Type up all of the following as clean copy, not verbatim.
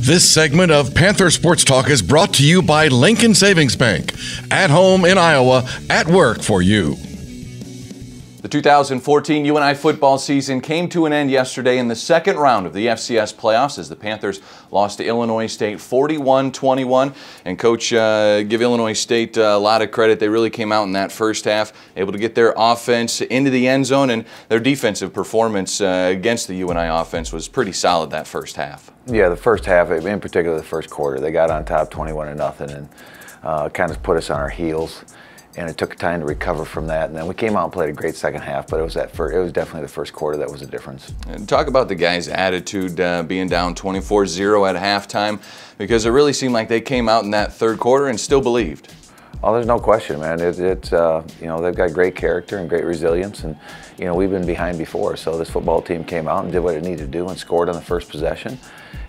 This segment of Panther Sports Talk is brought to you by Lincoln Savings Bank. At home in Iowa, at work for you. The 2014 UNI football season came to an end yesterday in the second round of the FCS Playoffs as the Panthers lost to Illinois State 41-21. And Coach, give Illinois State a lot of credit. They really came out in that first half, able to get their offense into the end zone, and their defensive performance against the UNI offense was pretty solid that first half. Yeah, the first half, in particular the first quarter, they got on top 21-0 and kind of put us on our heels. And it took time to recover from that, and then we came out and played a great second half. But it was definitely the first quarter that was the difference. And talk about the guys' attitude being down 24-0 at halftime, because it really seemed like they came out in that third quarter and still believed. Oh, there's no question, man. You know, they've got great character and great resilience, and you know, we've been behind before. So this football team came out and did what it needed to do and scored on the first possession,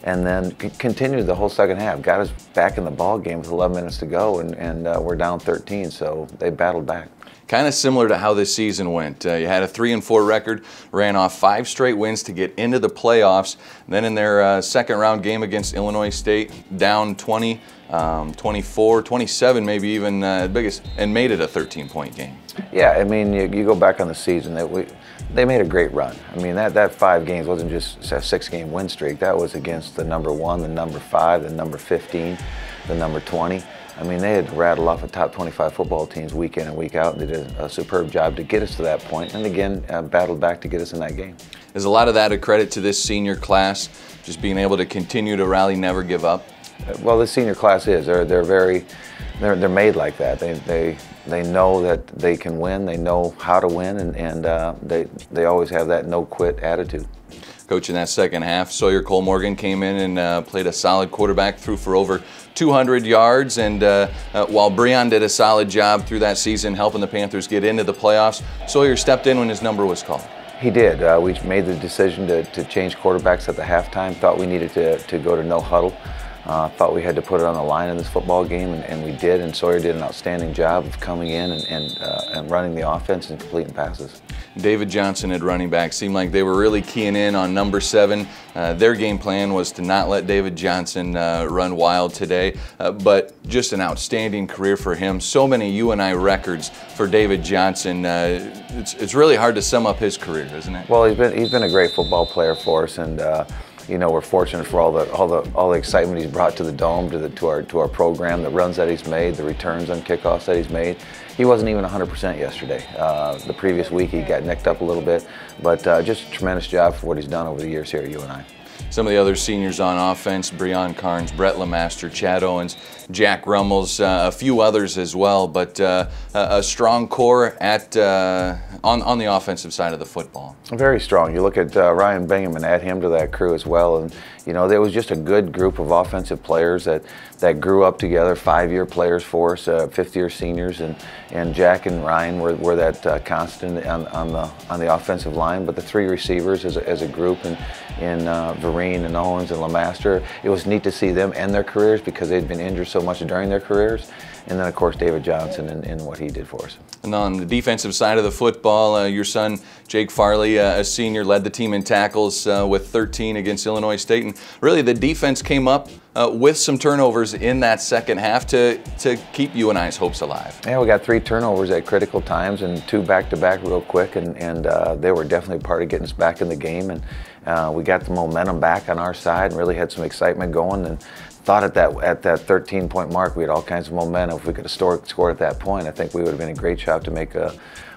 and then continued the whole second half. Got us back in the ball game with 11 minutes to go, and we're down 13. So they battled back. Kind of similar to how this season went. You had a 3-4 record, ran off 5 straight wins to get into the playoffs. Then in their second round game against Illinois State, down 20, 24, 27 maybe even biggest, and made it a 13-point game. Yeah, I mean, you go back on the season, they made a great run. I mean, that 5 games wasn't just a 6-game win streak. That was against the number 1, the number 5, the number 15, the number 20. I mean, they had rattled off a top 25 football teams week in and week out, and they did a superb job to get us to that point, and again, battled back to get us in that game. Is a lot of that a credit to this senior class, just being able to continue to rally, never give up? Well, this senior class is. They're made like that. They know that they can win. They know how to win, and they always have that no-quit attitude. Coach, in that second half, Sawyer Cole-Morgan came in and played a solid quarterback, threw for over 200 yards, and while Breon did a solid job through that season helping the Panthers get into the playoffs, Sawyer stepped in when his number was called. He did. We made the decision to change quarterbacks at the halftime, thought we needed to go to no huddle. Thought we had to put it on the line in this football game, and we did, and Sawyer did an outstanding job of coming in and running the offense and completing passes. David Johnson at running back seemed like they were really keying in on number 7. Their game plan was to not let David Johnson run wild today, but just an outstanding career for him. So many UNI records for David Johnson. It's really hard to sum up his career, isn't it? Well, he's been a great football player for us, and you know, we're fortunate for all the excitement he's brought to the Dome, to our program, the runs that he's made, the returns on kickoffs that he's made. He wasn't even 100% yesterday. The previous week he got nicked up a little bit, but just a tremendous job for what he's done over the years here at UNI. Some of the other seniors on offense, Breon Carnes, Brett Lemaster, Chad Owens, Jack Rummels, a few others as well, but a strong core on the offensive side of the football. Very strong. You look at Ryan Bingham, add him to that crew as well, and you know, there was just a good group of offensive players that grew up together, 5-year players for us, 5th-year seniors, and Jack and Ryan were that constant on the offensive line, but the 3 receivers as a group, and in Vereen and Owens and Lemaster, it was neat to see them end their careers because they'd been injured so much during their careers. And then, of course, David Johnson and what he did for us. And on the defensive side of the football, your son, Jake Farley, a senior, led the team in tackles with 13 against Illinois State. And really, the defense came up with some turnovers in that second half to keep UNI's hopes alive. Yeah, we got 3 turnovers at critical times and 2 back-to-back real quick, and they were definitely part of getting us back in the game. And we got the momentum back on our side and really had some excitement going. And thought at that 13-point mark we had all kinds of momentum. If we could have scored at that point, I think we would have been in great shape to make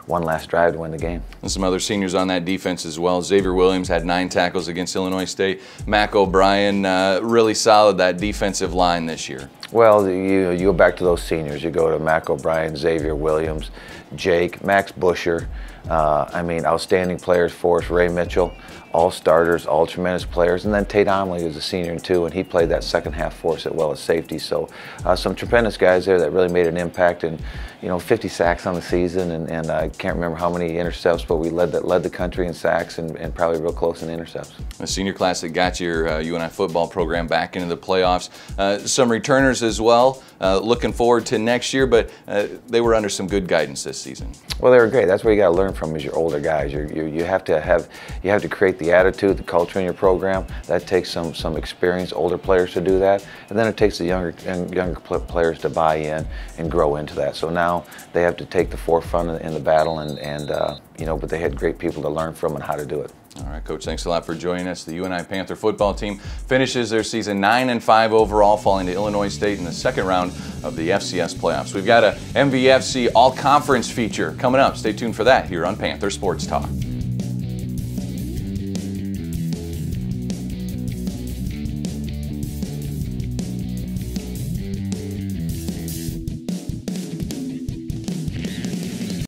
one last drive to win the game. And some other seniors on that defense as well. Xavier Williams had 9 tackles against Illinois State. Mac O'Brien, really solid, that defensive line this year. Well, you go back to those seniors. You go to Mac O'Brien, Xavier Williams, Jake, Max Busher. I mean, outstanding players for us. Ray Mitchell, all starters, all tremendous players. And then Tate Omley was a senior too, and he played that second half for us as well as safety. So some tremendous guys there that really made an impact. And you know, 50 sacks on the season, and I can't remember how many intercepts, but we led the country in sacks and probably real close in intercepts. A senior class that got your UNI football program back into the playoffs. Some returners as well. Looking forward to next year, but they were under some good guidance this season. Well, they were great. That's what you got to learn from is your older guys. You have to create the attitude, the culture in your program. That takes some experienced older players to do that, and then it takes the younger players to buy in and grow into that. So now they have to take the forefront in the battle, but they had great people to learn from and how to do it. All right, Coach, thanks a lot for joining us. The UNI Panther football team finishes their season 9-5 overall, falling to Illinois State in the second round of the FCS playoffs. We've got a MVFC All-Conference feature coming up. Stay tuned for that here on Panther Sports Talk.